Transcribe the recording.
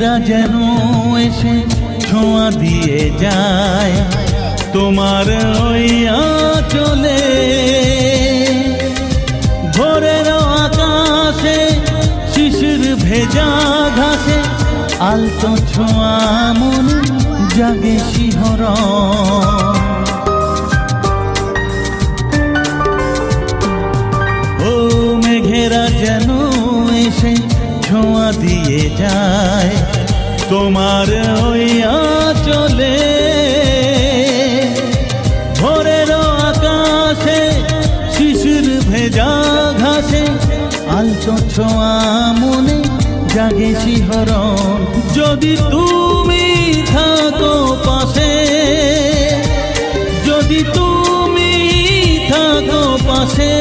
মেঘেরা যেন এসে ছোঁয়া দিয়ে যায় তোমার ওই আঁচলে। ভোরের আকাশে শিশির ভেজা ঘাসে আলতো ছোঁয়া মনে জাগে শিহরণ। ও মেঘেরা যেন এসে ছোঁয়া দিয়ে যায় তোমার ওই আঁচলে। ভোরের আকাশে শিশির ভেজা ঘাসে আলতো ছোঁয়া মনে জাগে শিহরণ। যদি তুমি থাকো পাশে, যদি তুমি থাকো পাশে,